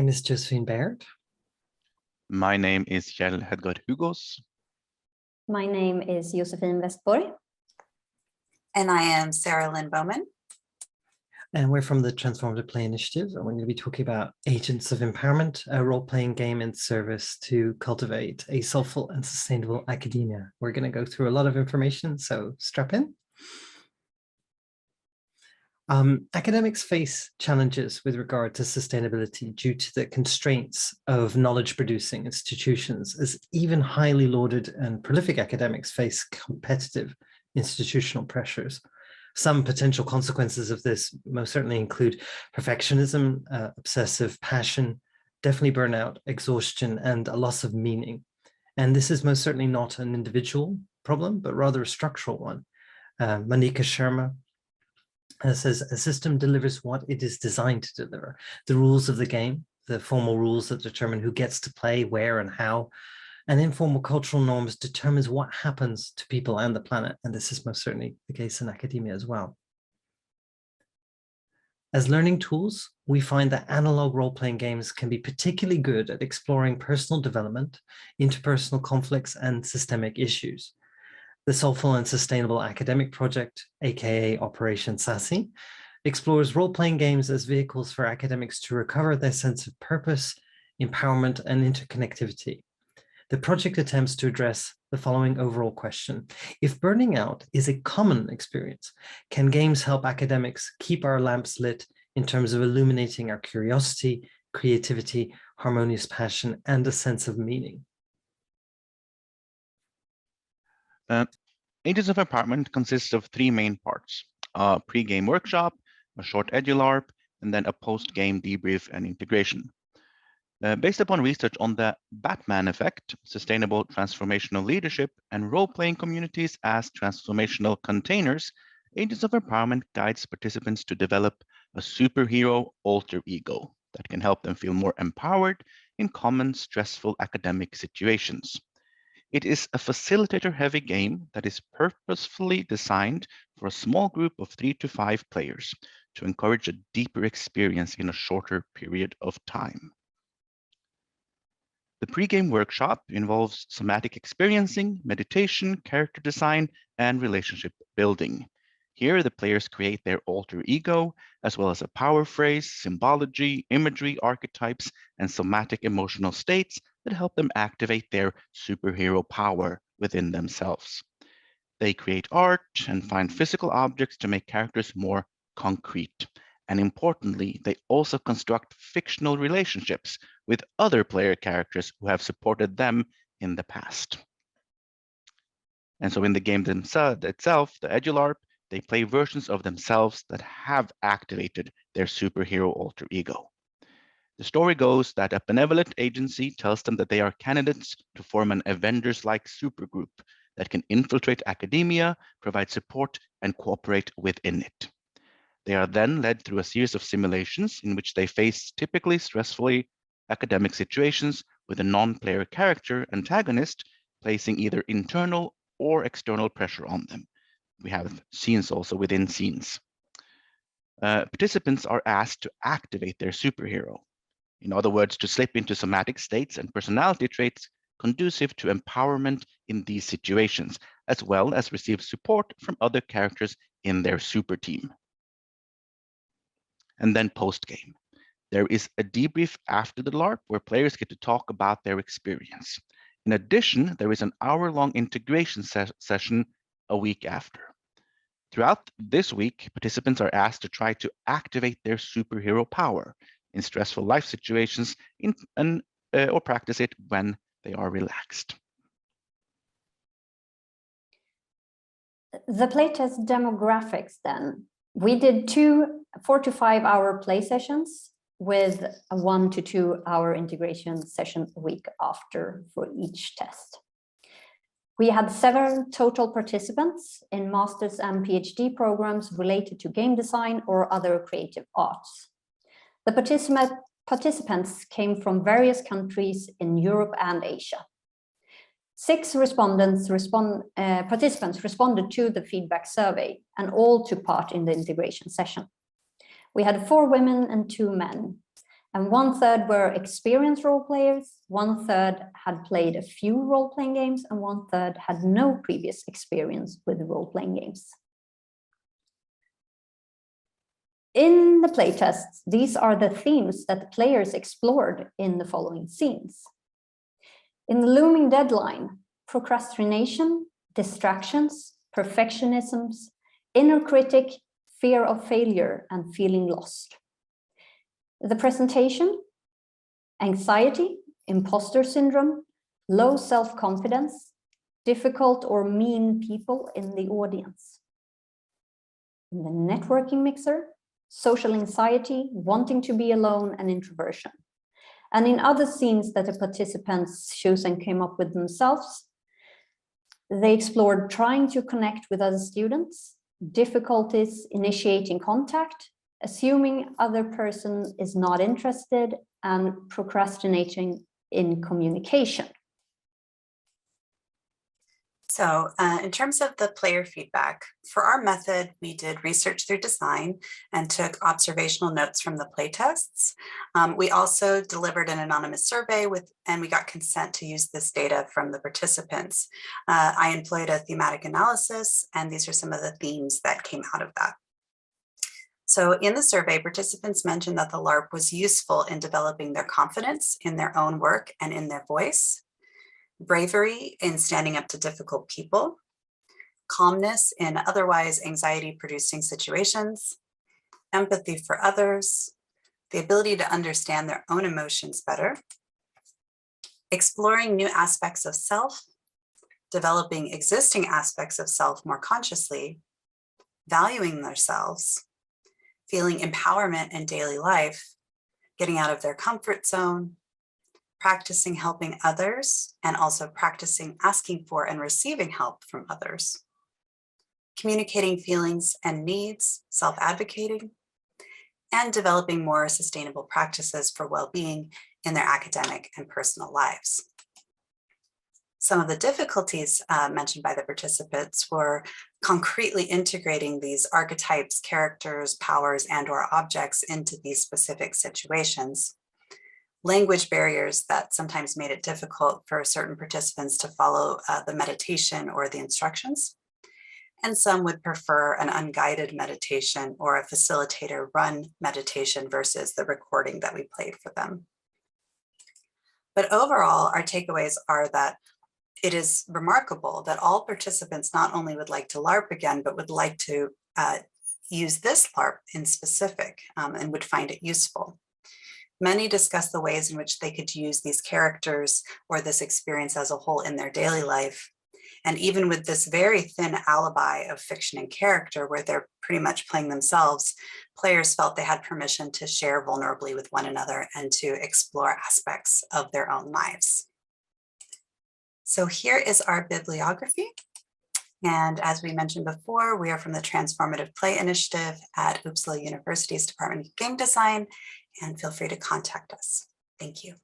name is Josefin Baird. My name is Kjell Hedgard Hugaas. My name is Josefin Westborg. And I am Lynne Bowman. And we're from the Transformative Play Initiative, and we're going to be talking about Agents of Empowerment, a role-playing game in service to cultivate a soulful and sustainable academia. We're going to go through a lot of information, so strap in. Academics face challenges with regard to sustainability due to the constraints of knowledge-producing institutions, as even highly lauded and prolific academics face competitive institutional pressures. Some potential consequences of this most certainly include perfectionism, obsessive passion, definitely burnout, exhaustion, and a loss of meaning. And this is most certainly not an individual problem, but rather a structural one. Monica Sharma says, a system delivers what it is designed to deliver. The rules of the game, the formal rules that determine who gets to play, where and how, and informal cultural norms determines what happens to people and the planet. And this is most certainly the case in academia as well. As learning tools, we find that analog role-playing games can be particularly good at exploring personal development, interpersonal conflicts, and systemic issues. The Soulful and Sustainable Academic Project, aka Operation SASSY, explores role-playing games as vehicles for academics to recover their sense of purpose, empowerment, and interconnectivity. The project attempts to address the following overall question. If burning out is a common experience, can games help academics keep our lamps lit in terms of illuminating our curiosity, creativity, harmonious passion, and a sense of meaning? Agents of Empowerment consists of three main parts: a pre-game workshop, a short edu-larp, and then a post-game debrief and integration. Based upon research on the Batman effect, sustainable transformational leadership, and role-playing communities as transformational containers, Agents of Empowerment guides participants to develop a superhero alter ego that can help them feel more empowered in common stressful academic situations. It is a facilitator-heavy game that is purposefully designed for a small group of 3 to 5 players to encourage a deeper experience in a shorter period of time. The pre-game workshop involves somatic experiencing, meditation, character design, and relationship building. Here, the players create their alter ego, as well as a power phrase, symbology, imagery, archetypes, and somatic emotional states that help them activate their superhero power within themselves. They create art and find physical objects to make characters more concrete. And importantly, they also construct fictional relationships with other player characters who have supported them in the past. And so in the game itself, the edu-larp, they play versions of themselves that have activated their superhero alter ego. The story goes that a benevolent agency tells them that they are candidates to form an Avengers-like supergroup that can infiltrate academia, provide support, and cooperate within it. They are then led through a series of simulations in which they face typically stressful academic situations with a non-player character antagonist placing either internal or external pressure on them. We have scenes also within scenes. Participants are asked to activate their superhero. In other words, to slip into somatic states and personality traits conducive to empowerment in these situations, as well as receive support from other characters in their super team. And then post-game. There is a debrief after the LARP where players get to talk about their experience. In addition, there is an hour-long integration session a week after. Throughout this week, participants are asked to try to activate their superhero power in stressful life situations or practice it when they are relaxed. The playtest demographics then. We did 2 4 to 5 hour play sessions with a 1 to 2 hour integration session a week after for each test. We had 7 total participants in master's and PhD programs related to game design or other creative arts. The participants came from various countries in Europe and Asia. 6 participants responded to the feedback survey, and all took part in the integration session. We had 4 women and 2 men, And 1/3 were experienced role players, 1/3 had played a few role-playing games, and 1/3 had no previous experience with role-playing games. In the playtests, these are the themes that the players explored in the following scenes. In the looming deadline, procrastination, distractions, perfectionisms, inner critic, fear of failure, and feeling lost. The presentation, anxiety, imposter syndrome, low self-confidence, difficult or mean people in the audience. In the networking mixer, social anxiety, wanting to be alone, and introversion. And in other scenes that the participants chose and came up with themselves, they explored trying to connect with other students, difficulties initiating contact, assuming other person is not interested, and procrastinating in communication. So in terms of the player feedback, for our method, we did research through design and took observational notes from the playtests. We also delivered an anonymous survey and we got consent to use this data from the participants. I employed a thematic analysis, and these are some of the themes that came out of that. So in the survey, participants mentioned that the LARP was useful in developing their confidence in their own work and in their voice, bravery in standing up to difficult people, calmness in otherwise anxiety-producing situations, empathy for others, the ability to understand their own emotions better, exploring new aspects of self, developing existing aspects of self more consciously, valuing themselves, feeling empowerment in daily life, getting out of their comfort zone, practicing helping others, and also practicing asking for and receiving help from others, communicating feelings and needs, self-advocating, and developing more sustainable practices for well-being in their academic and personal lives. Some of the difficulties mentioned by the participants were concretely integrating these archetypes, characters, powers, and/or objects into these specific situations. Language barriers that sometimes made it difficult for certain participants to follow the meditation or the instructions. And some would prefer an unguided meditation or a facilitator run meditation versus the recording that we played for them. But overall, our takeaways are that it is remarkable that all participants not only would like to LARP again, but would like to use this LARP in specific and would find it useful. Many discuss the ways in which they could use these characters or this experience as a whole in their daily life. And even with this very thin alibi of fiction and character, where they're pretty much playing themselves, players felt they had permission to share vulnerably with one another and to explore aspects of their own lives. So here is our bibliography. And as we mentioned before, we are from the Transformative Play Initiative at Uppsala University's Department of Game Design, and feel free to contact us. Thank you.